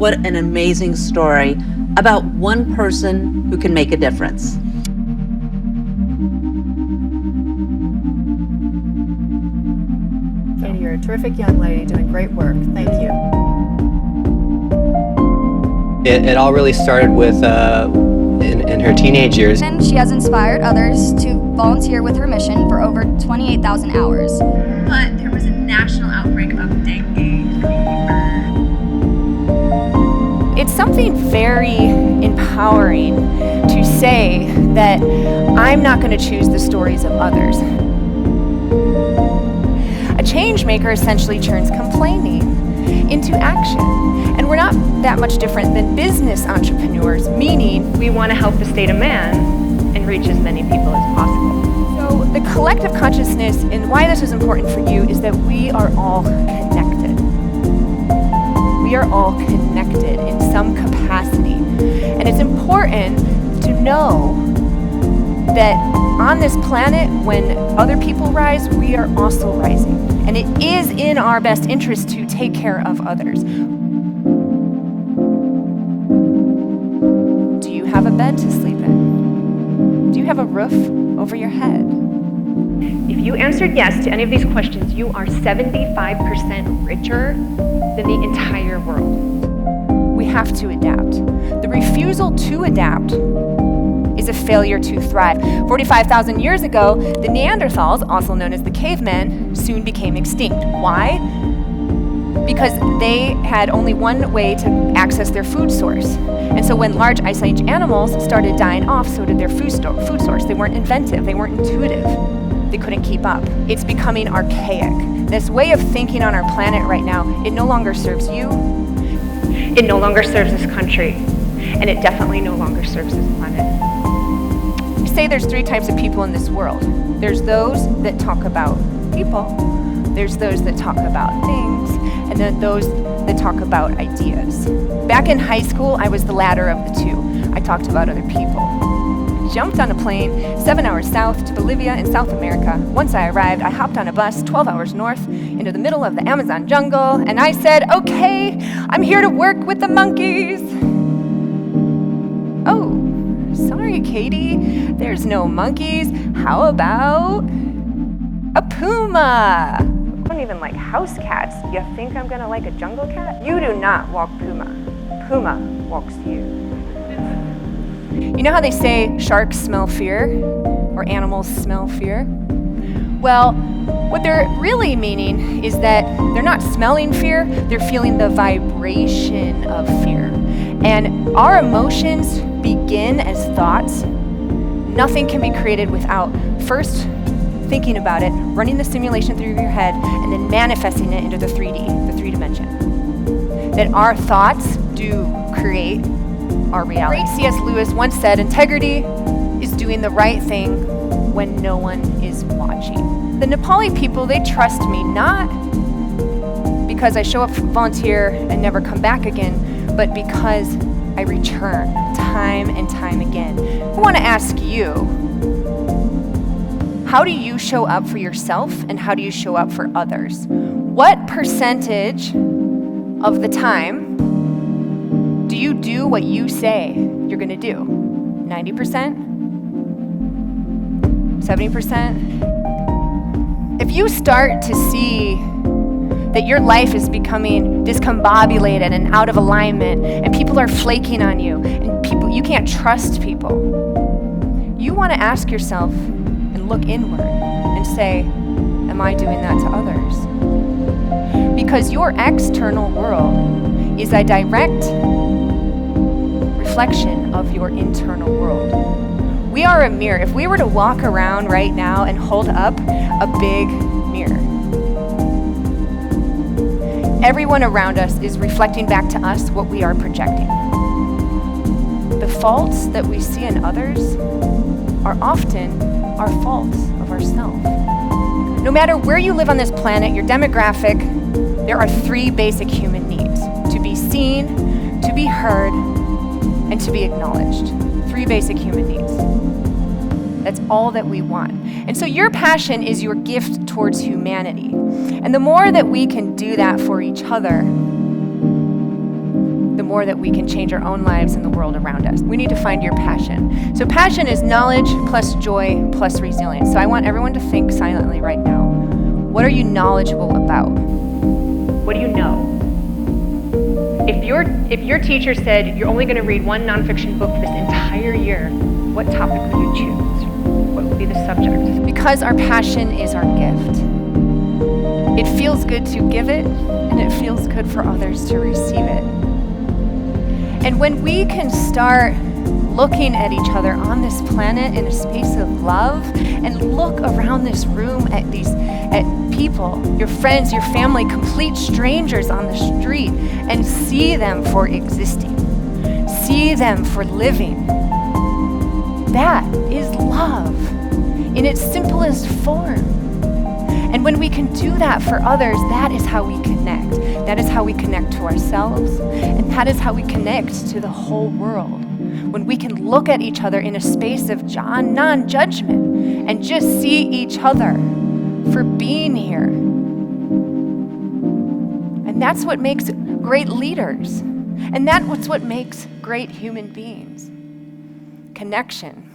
What an amazing story about one person who can make a difference. Katie, you're a terrific young lady doing great work. Thank you. It all really started with in her teenage years. And she has inspired others to volunteer with her mission for over 28,000 hours. But there was a national outbreak of dengue fever. It's something very empowering to say that I'm not going to choose the stories of others. A change maker essentially turns complaining into action. And we're not that much different than business entrepreneurs, meaning we want to help the state of man and reach as many people as possible. So the collective consciousness, and why this is important for you, is that we are all connected. We are all connected in some capacity. And it's important to know that on this planet, when other people rise, we are also rising. And it is in our best interest to take care of others. Do you have a bed to sleep in? Do you have a roof over your head? If you answered yes to any of these questions, you are 75% richer than the entire world. We have to adapt. The refusal to adapt is a failure to thrive. 45,000 years ago, the Neanderthals, also known as the cavemen, soon became extinct. Why? Because they had only one way to access their food source. And so when large Ice Age animals started dying off, so did their food source. They weren't inventive, they weren't intuitive. They couldn't keep up. It's becoming archaic. This way of thinking on our planet right now, it no longer serves you, it no longer serves this country, and it definitely no longer serves this planet. We say there's 3 types of people in this world. There's those that talk about people, there's those that talk about things, and then those that talk about ideas. Back in high school, I was the latter of the 2. I talked about other people. Jumped on a plane 7 hours south to Bolivia in South America. Once I arrived, I hopped on a bus 12 hours north into the middle of the Amazon jungle, and I said, okay, I'm here to work with the monkeys. Oh, sorry, Katie, there's no monkeys. How about a puma? I don't even like house cats. You think I'm gonna like a jungle cat? You do not walk Puma. Puma walks you. You know how they say sharks smell fear, or animals smell fear? Well, what they're really meaning is that they're not smelling fear, they're feeling the vibration of fear. And our emotions begin as thoughts. Nothing can be created without first thinking about it, running the simulation through your head, and then manifesting it into the 3D, the 3 dimension. That our thoughts do create our reality. C.S. Lewis once said, integrity is doing the right thing when no one is watching. The Nepali people, they trust me, not because I show up, volunteer, and never come back again, but because I return time and time again. I want to ask you, how do you show up for yourself and how do you show up for others? What percentage of the time do you do what you say you're going to do? 90%? 70%? If you start to see that your life is becoming discombobulated and out of alignment, and people are flaking on you, and you can't trust people, you want to ask yourself and look inward and say, am I doing that to others? Because your external world is a direct reflection of your internal world. We are a mirror. If we were to walk around right now and hold up a big mirror, everyone around us is reflecting back to us what we are projecting. The faults that we see in others are often our faults of ourselves. No matter where you live on this planet, your demographic, there are 3 basic human needs: to be seen, to be heard, and to be acknowledged. 3 basic human needs. That's all that we want. And so your passion is your gift towards humanity. And the more that we can do that for each other, the more that we can change our own lives and the world around us. We need to find your passion. So passion is knowledge plus joy plus resilience. So I want everyone to think silently right now. What are you knowledgeable about? What do you know? If your teacher said you're only going to read one nonfiction book this entire year, what topic would you choose? What would be the subject? Because our passion is our gift. It feels good to give it, and it feels good for others to receive it. And when we can start looking at each other on this planet in a space of love, and look around this room at people, your friends, your family, complete strangers on the street, and see them for existing, see them for living, that is love in its simplest form. And when we can do that for others, that is how we connect. That is how we connect to ourselves, and that is how we connect to the whole world. When we can look at each other in a space of non-judgment and just see each other for being here. And that's what makes great leaders. And that's what makes great human beings. Connection.